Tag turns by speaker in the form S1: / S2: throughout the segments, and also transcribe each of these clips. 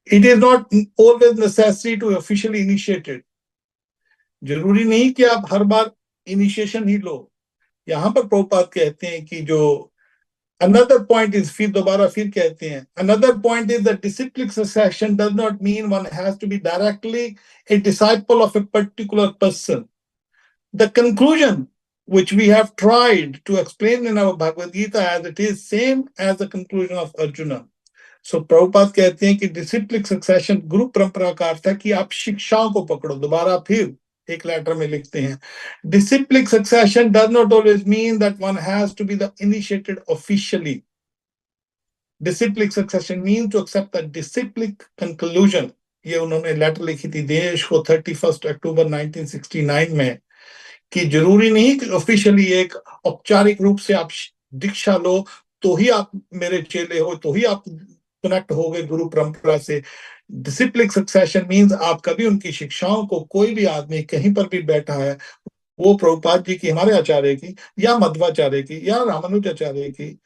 S1: It is not always necessary to officially initiate it. जरूरी नहीं कि आप हर बार इनिशिएशन ही लो। यहां पर प्रभुपाद कहते हैं कि जो another point is, फिर दोबारा फिर कहते हैं, another point is that disciplic succession does not mean one has to be directly a disciple of a particular person. The conclusion which we have tried to explain in our Bhagavad Gita as it is same as the conclusion of Arjuna. So Prabhupada कहते हैं कि disciplic succession गुरु परंपरा का अर्थ है कि आप शिक्षाओं को पकड़ो। दोबारा फिर एक लेटर में लिखते हैं, disciplic succession does not always mean that one has to be the initiated officially. Disciplic succession mean to accept the disciplic conclusion. ये उन्होंने लेटर लिखी थी देश को 31 अक्टूबर 1969 में, कि जरूरी नहीं कि ऑफिशियली एक औपचारिक रूप से आप दीक्षा लो तो ही आप मेरे चेले हो, तो ही आप कनेक्ट हो गए गुरु परंपरा से। डिसिप्लिक सक्सेशन मींस आप कभी उनकी शिक्षाओं को, कोई भी आदमी कहीं पर भी बैठा है, वो प्रभुपाद जी की, हमारे आचार्य की या मध्वाचार्य की या रामानुजाचार्य की,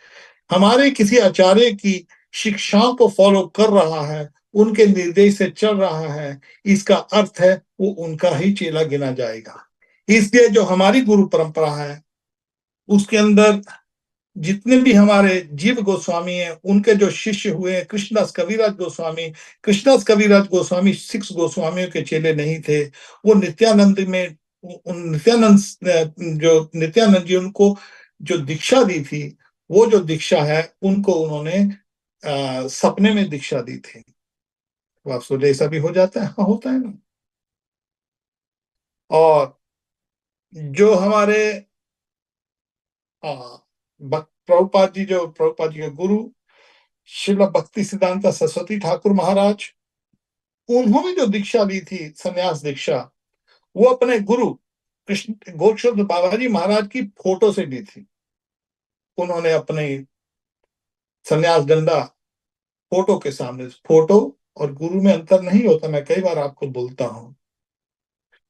S1: हमारे किसी आचार्य की शिक्षाओं को फॉलो कर रहा है, उनके निर्देश से चल रहा है, इसका अर्थ है वो उनका ही चेला गिना जाएगा। इसलिए जो हमारी गुरु परंपरा है उसके अंदर जितने भी हमारे जीव गोस्वामी हैं, उनके जो शिष्य हुए हैं, कृष्णदास कविराज गोस्वामी, कृष्णदास कविराज गोस्वामी 6 गोस्वामियों के चेले नहीं थे। वो नित्यानंद में, जो नित्यानंद जी उनको जो दीक्षा दी थी, वो जो दीक्षा है उनको उन्होंने सपने में दीक्षा दी थी। तो आप सोचे ऐसा भी हो जाता है? हाँ, होता है ना। और जो हमारे प्रभुपाद जी के गुरु श्रील भक्ति सिद्धांत सरस्वती ठाकुर महाराज, उन्होंने जो दीक्षा ली थी, संन्यास दीक्षा, वो अपने गुरु कृष्ण गोरक्षनाथ बाबा जी महाराज की फोटो से ली थी। उन्होंने अपने संन्यास डंडा फोटो के सामने, फोटो और गुरु में अंतर नहीं होता, मैं कई बार आपको बोलता हूं।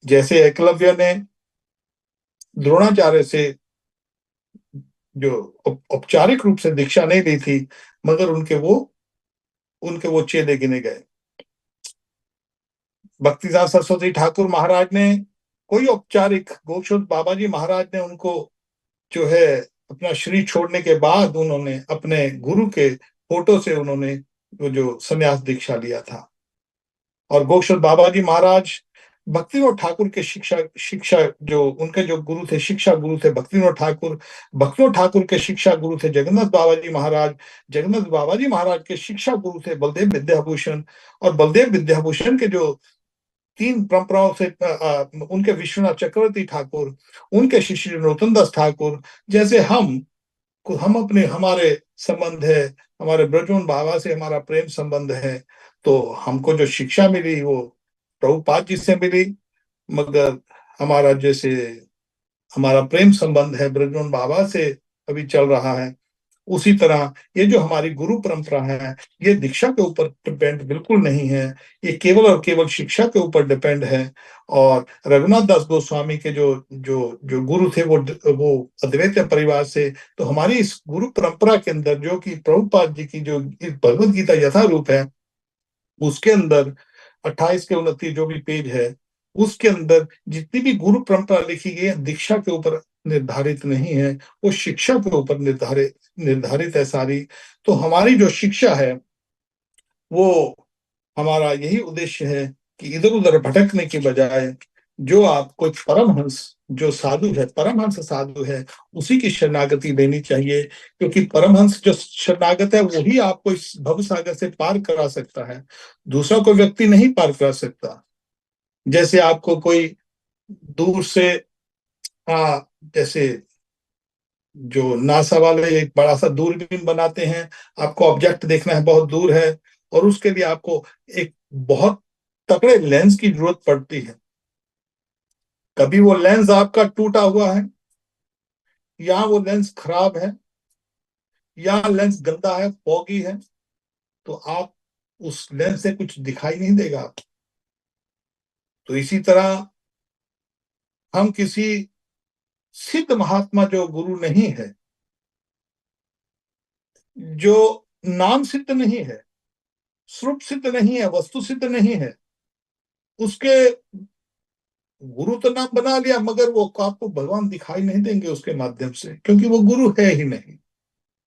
S1: जैसे एकलव्य ने द्रोणाचार्य से जो औपचारिक रूप से दीक्षा नहीं ली थी, मगर उनके वो चेले गिने गए। भक्तिदास सरस्वती ठाकुर महाराज ने कोई औपचारिक, गोरक्षनाथ बाबा जी महाराज ने उनको जो है अपना शरीर छोड़ने के बाद उन्होंने अपने गुरु के फोटो से उन्होंने वो जो संन्यास दीक्षा लिया था। और गोरक्षनाथ बाबा जी महाराज भक्तिविनोद ठाकुर के शिक्षा जो उनके जो गुरु थे, शिक्षा गुरु थे भक्तिविनोद ठाकुर। भक्तिविनोद ठाकुर के शिक्षा गुरु थे जगन्नाथ बाबा जी महाराज। जगन्नाथ बाबा जी महाराज के शिक्षा गुरु थे बलदेव विद्याभूषण। और बलदेव विद्याभूषण के जो 3 परंपराओं से उनके विश्वनाथ चक्रवर्ती ठाकुर, उनके शिष्य नरोत्तम दास ठाकुर। जैसे हम हमारे संबंध है, हमारे ब्रजमोहन बाबा से हमारा प्रेम संबंध है, तो हमको जो शिक्षा मिली वो प्रभुपाद जी से मिली। मगर हमारा जैसे हमारा प्रेम संबंध है ब्रजमोहन बाबा से अभी चल रहा है, उसी तरह ये जो हमारी गुरु परंपरा है, ये दीक्षा के ऊपर डिपेंड बिल्कुल नहीं है, ये केवल और केवल शिक्षा के ऊपर डिपेंड है। और रघुनाथ दास गोस्वामी के जो जो जो गुरु थे वो अद्वैत परिवार से, तो हमारी इस गुरु परंपरा के अंदर जो कि प्रभुपाद जी की जो भगवद गीता यथारूप है, उसके अंदर 28 के 29 जो भी पेज है, उसके अंदर जितनी भी गुरु परंपरा लिखी गई है, दीक्षा के ऊपर निर्धारित नहीं है, वो शिक्षा के ऊपर निर्धारित है सारी। तो हमारी जो शिक्षा है वो, हमारा यही उद्देश्य है कि इधर उधर भटकने के बजाय जो आप कोई परमहंस जो साधु है, परमहंस साधु है, उसी की शरणागति लेनी चाहिए। क्योंकि परमहंस जो शरणागत है वही आपको इस भव सागर से पार करा सकता है, दूसरा कोई व्यक्ति नहीं पार करा सकता। जैसे आपको कोई दूर से जैसे जो नासा वाले एक बड़ा सा दूरबीन बनाते हैं, आपको ऑब्जेक्ट देखना है बहुत दूर है, और उसके लिए आपको एक बहुत तगड़े लेंस की जरूरत पड़ती है। कभी वो लेंस आपका टूटा हुआ है, या वो लेंस खराब है, या लेंस गंदा है, फॉगी है, तो आप उस लेंस से कुछ दिखाई नहीं देगा। तो इसी तरह हम किसी सिद्ध महात्मा जो गुरु नहीं है, जो नाम सिद्ध नहीं है, श्रुत सिद्ध नहीं है, वस्तु सिद्ध नहीं है। उसके गुरु तो नाम बना लिया, मगर वो आपको भगवान दिखाई नहीं देंगे उसके माध्यम से, क्योंकि वो गुरु है ही नहीं।